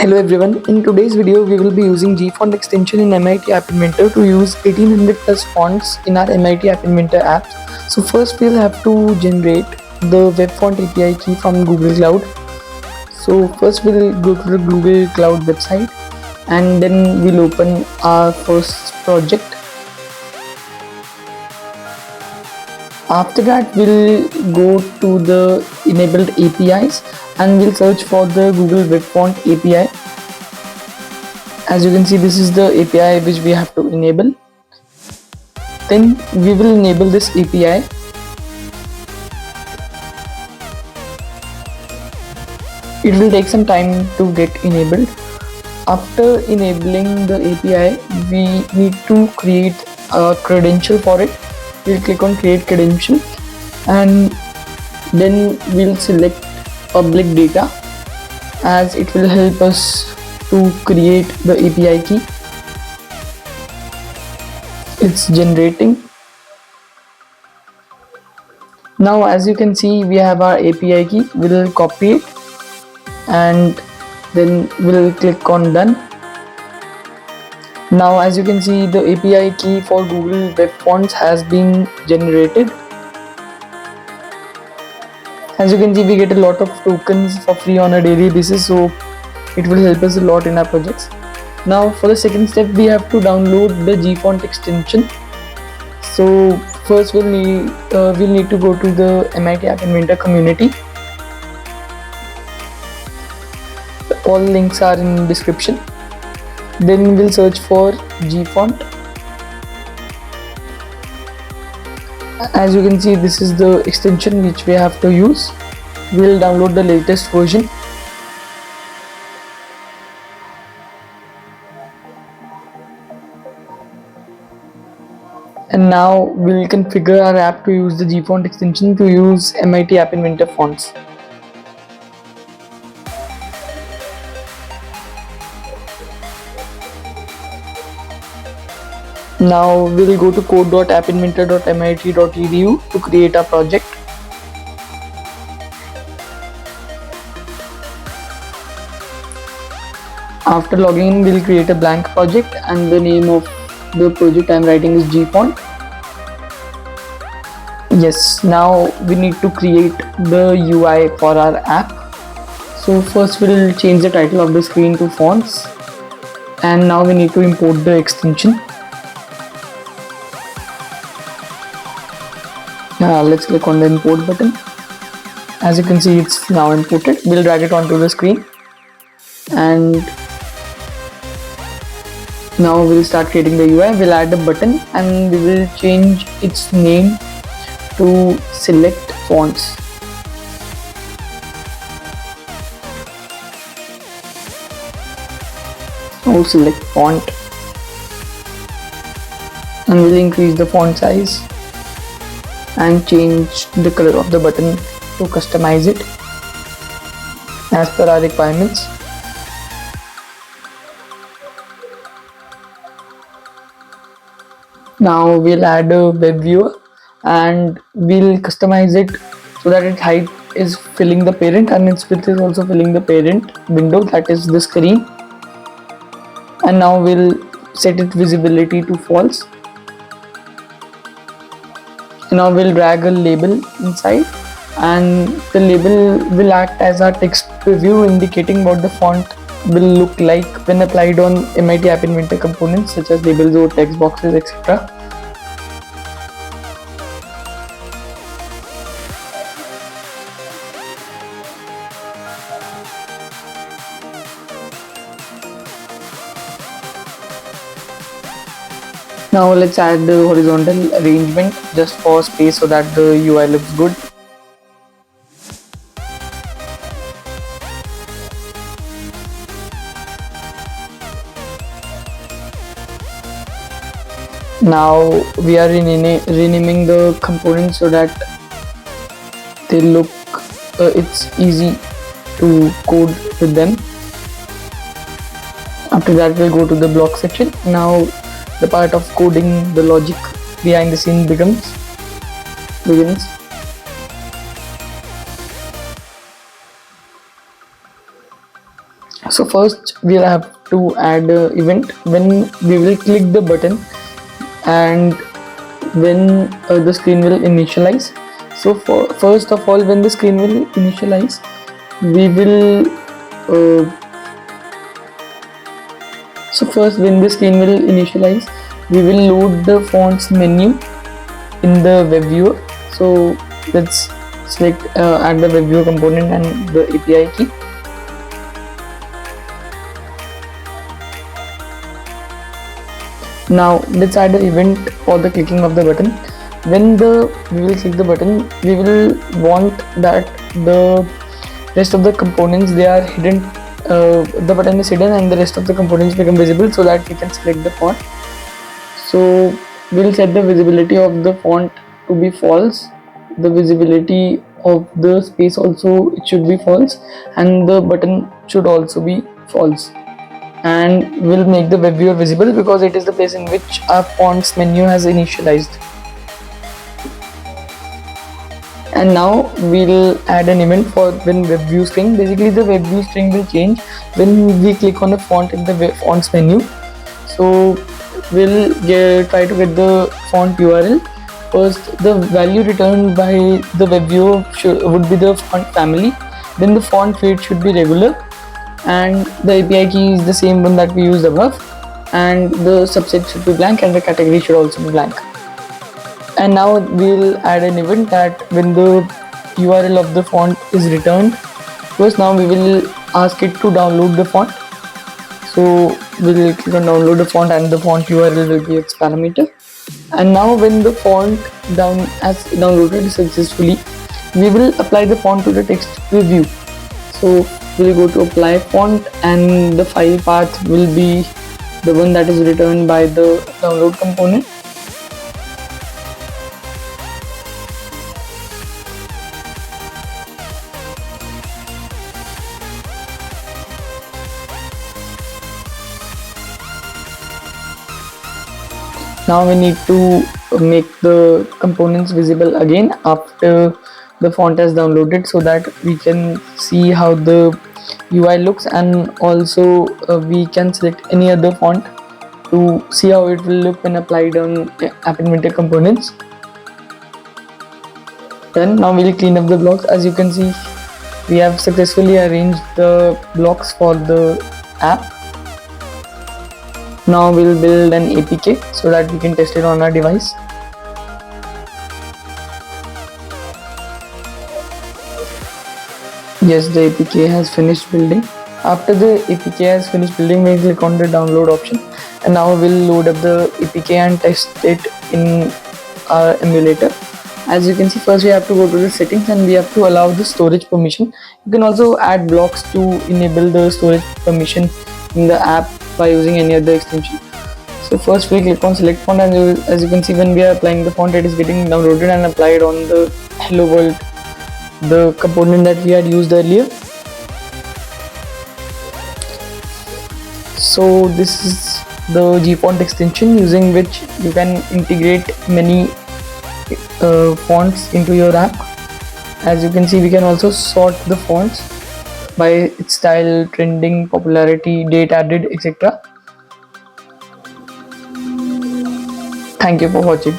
Hello everyone, in today's video we will be using GFont extension in MIT App Inventor to use 1800 plus fonts in our MIT App Inventor apps. So first we'll have to generate the web font API key from Google Cloud. So first we'll go to the Google Cloud website and then we'll open our first project. After that we'll go to the enabled APIs and we'll search for the Google Web Font API. As you can see, this is the API which we have to enable. Then we will enable this API. It will take some time to get enabled. After enabling the API, we need to create a credential for it. We'll click on create credential and then we'll select public data, as it will help us to create the API key. It's generating. Now as you can see, we have our API key. We'll copy it and then we'll click on done. Now as you can see, the API key for Google Web Fonts has been generated. As you can see, we get a lot of tokens for free on a daily basis, so it will help us a lot in our projects. Now for the second step, we have to download the GFont extension. So first we'll need to go to the MIT App Inventor community. All links are in description. Then we'll search for GFont. As you can see, this is the extension which we have to use. We'll download the latest version. And now we'll configure our app to use the GFont extension to use MIT App Inventor fonts. Now we'll go to code.appinventor.mit.edu to create a project. After logging in, we'll create a blank project and the name of the project I'm writing is GFont. Yes, now we need to create the UI for our app. So first we'll change the title of the screen to fonts, and now we need to import the extension. Let's click on the import button. As you can see, it's now imported. We'll drag it onto the screen and now we'll start creating the UI. We'll add a button and we will change its name to select fonts. So select font and we'll increase the font size and change the color of the button to customize it as per our requirements. Now we'll add a web viewer and we'll customize it so that its height is filling the parent and its width is also filling the parent window, that is the screen. And now we'll set its visibility to false. Now we'll drag a label inside and the label will act as our text preview, indicating what the font will look like when applied on MIT App Inventor components such as labels or text boxes, etc. Now let's add the horizontal arrangement just for space so that the UI looks good. Now we are renaming the components so that they look it's easy to code with them. After that we'll go to the block section. Now the part of coding the logic behind the scene begins. So first we'll have to add a event when we will click the button and when the screen will initialize. So first of all, when the screen will initialize, we will when the screen will initialize, we will load the fonts menu in the web viewer. So let's select add the web viewer component and the API key. Now let's add an event for the clicking of the button. When we will click the button, we will want that the rest of the components, they are hidden. The button is hidden and the rest of the components become visible, so that we can select the font. So we'll set the visibility of the font to be false. The visibility of the space also, it should be false, and the button should also be false. And we'll make the web viewer visible because it is the place in which our fonts menu has initialized. And now we'll add an event for when web view string. Basically the web view string will change when we click on a font in the fonts menu. So we'll try to get the font URL. First, the value returned by the web viewer would be the font family. Then the font weight should be regular, and the API key is the same one that we used above, and the subset should be blank and the category should also be blank. And now we'll add an event that when the URL of the font is returned, first now we will ask it to download the font. So we'll click on download the font and the font URL will be its parameter. And now when the font has downloaded successfully, we will apply the font to the text preview. So we'll go to apply font and the file path will be the one that is returned by the download component. Now we need to make the components visible again after the font has downloaded, so that we can see how the UI looks, and also we can select any other font to see how it will look when applied on App Inventor components. Then now we'll clean up the blocks. As you can see, we have successfully arranged the blocks for the app. Now we'll build an APK so that we can test it on our device. Yes, the APK has finished building. After the APK has finished building, we'll click on the download option, and now we'll load up the APK and test it in our emulator. As you can see, first we have to go to the settings and we have to allow the storage permission. You can also add blocks to enable the storage permission in the app by using any other extension. So first we click on select font, and as you can see, when we are applying the font, it is getting downloaded and applied on the Hello World, the component that we had used earlier. So this is the gfont extension using which you can integrate many fonts into your app. As you can see, we can also sort the fonts by its style, trending, popularity, date added, etc. Thank you for watching.